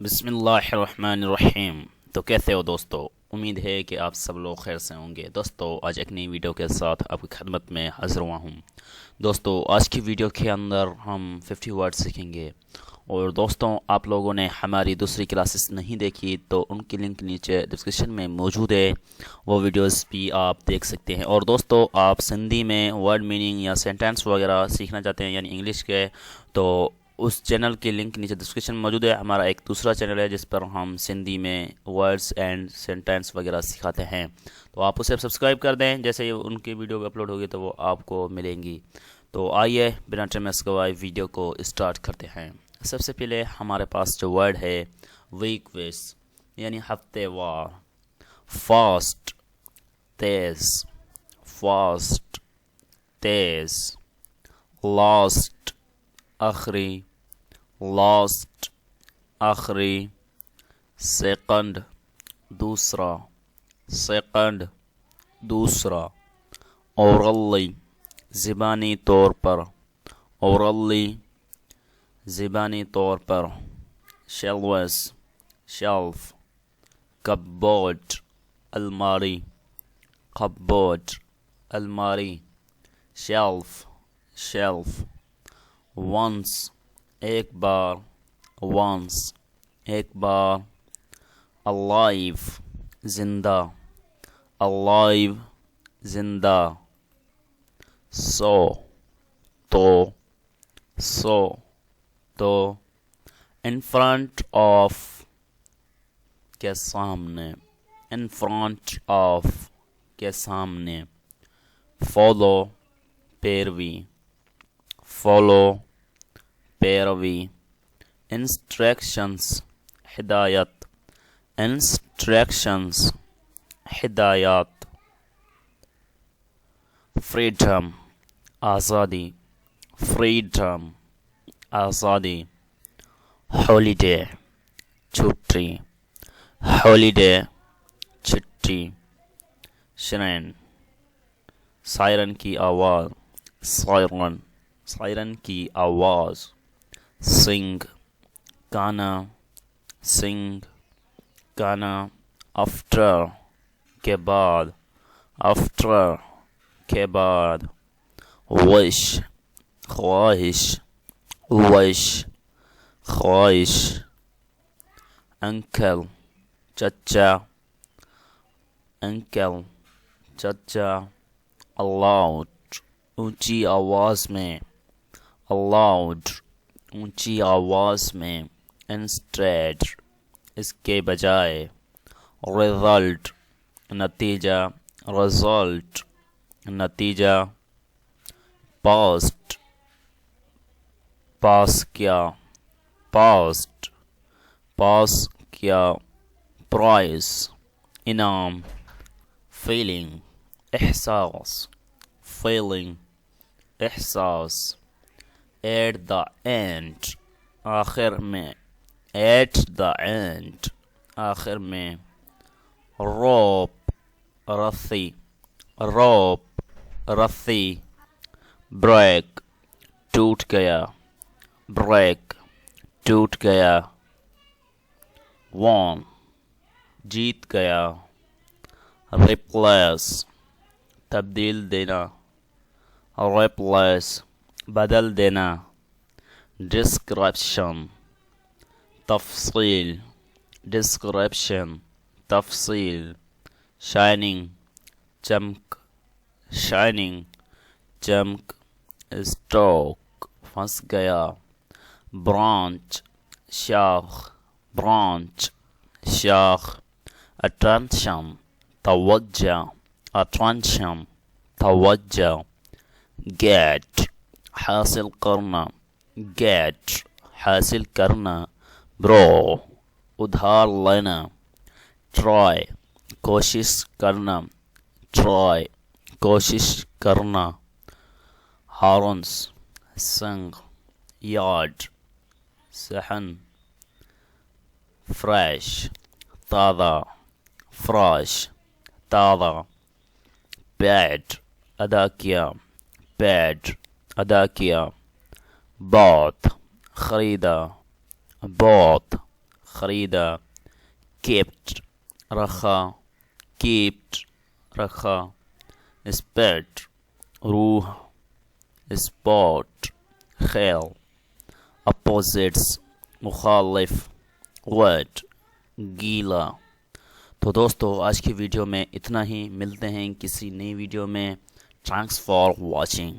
بسم اللہ الرحمن الرحیم۔ تو کیسے ہو دوستو؟ امید ہے کہ آپ سب لوگ خیر سے ہوں گے۔ دوستو آج ایک نئی ویڈیو کے ساتھ آپ کی خدمت میں حاضر ہوا ہوں۔ دوستو آج کی ویڈیو کے اندر ہم 50 ورڈ سیکھیں گے، اور دوستوں آپ لوگوں نے ہماری دوسری کلاسز نہیں دیکھی تو ان کی لنک نیچے ڈسکرپشن میں موجود ہے، وہ ویڈیوز بھی آپ دیکھ سکتے ہیں۔ اور دوستو آپ سندھی میں ورڈ میننگ یا سینٹینس وغیرہ سیکھنا چاہتے ہیں یعنی انگلش کے، تو اس چینل کی لنک نیچے ڈسکرپشن میں موجود ہے۔ ہمارا ایک دوسرا چینل ہے جس پر ہم سندھی میں ورڈز اینڈ سینٹینس وغیرہ سکھاتے ہیں، تو آپ اسے سبسکرائب کر دیں، جیسے ہی ان کی ویڈیو اپلوڈ ہوگی تو وہ آپ کو ملیں گی۔ تو آئیے بنا ٹائم گوائے ویڈیو کو اسٹارٹ کرتے ہیں۔ سب سے پہلے ہمارے پاس جو ورڈ ہے ویک ویس یعنی ہفتے وار۔ فاسٹ تیز، فاسٹ تیز۔ لاسٹ آخری، لاسٹ آخری۔ سیکنڈ دوسرا، سیکنڈ دوسرا۔ اورلی زبانی طور پر، اورلی زبانی طور پر۔ Shelves shelf. کپبورڈ الماری، کپبورڈ الماری۔ Shelf shelf. ونس ایک بار، ونس ایک بار۔ الائیو زندہ، الائیو زندہ۔ سو تو، سو تو۔ ان فرنٹ آف کے سامنے، ان فرنٹ آف کے سامنے۔ فالو پیروی، فالو پیروی۔ انسٹرکشنز ہدایت، انسٹرکشنز ہدایات۔ فریڈم آزادی، فریڈم آزادی۔ ہالیڈے چھٹی، ہالیڈے چھٹی۔ شرین سائرن کی آواز، سائرن سائرن کی آواز۔ سنگ گانا، سنگ گانا۔ آفٹر کے بعد، آفٹر کے بعد۔ وش خواہش، وش خواہش۔ انکل چچا، انکل چچا۔ الاؤڈ اونچی آواز میں، الاؤڈ اونچی آواز میں۔ انسٹیڈ اس کے بجائے۔ ریزلٹ نتیجہ، ریزلٹ نتیجہ۔ پاسٹ پاس کیا، پاسٹ پاس کیا۔ پرائز انعام۔ فیلنگ احساس، فیلنگ احساس۔ ایٹ دا اینڈ آخر میں، ایٹ دا اینڈ آخر میں۔ روپ رسی، روپ رسی۔ بریک ٹوٹ گیا، بریک ٹوٹ گیا۔ وون جیت گیا۔ ریپلیس تبدیل دینا، ریپلیس بدل دینا۔ ڈسکرپشن تفصیل، ڈسکرپشن تفصیل۔ شائننگ چمک، شائننگ چمک۔ اسٹاک پھنس گیا۔ برانچ شاخ، برانچ شاخ۔ اٹینشن توجہ، اٹینشن توجہ۔ گیٹ حاصل کرنا، گیٹ حاصل کرنا۔ برو ادھار لینا۔ ٹرائی کوشش کرنا، ٹرائی کوشش کرنا۔ ہارنس سنگ، یارڈ صحن۔ فریش تازہ، فریش تازہ۔ پیڈ ادا کیا، پیڈ ادا کیا۔ بات خریدا، بات خریدا. kept رکھا, kept رکھا. spit روح, spot خیل. opposites مخالف, wet گیلا. تو دوستو آج کی ویڈیو میں اتنا ہی, ملتے ہیں کسی نئی ویڈیو میں. Thanks for watching.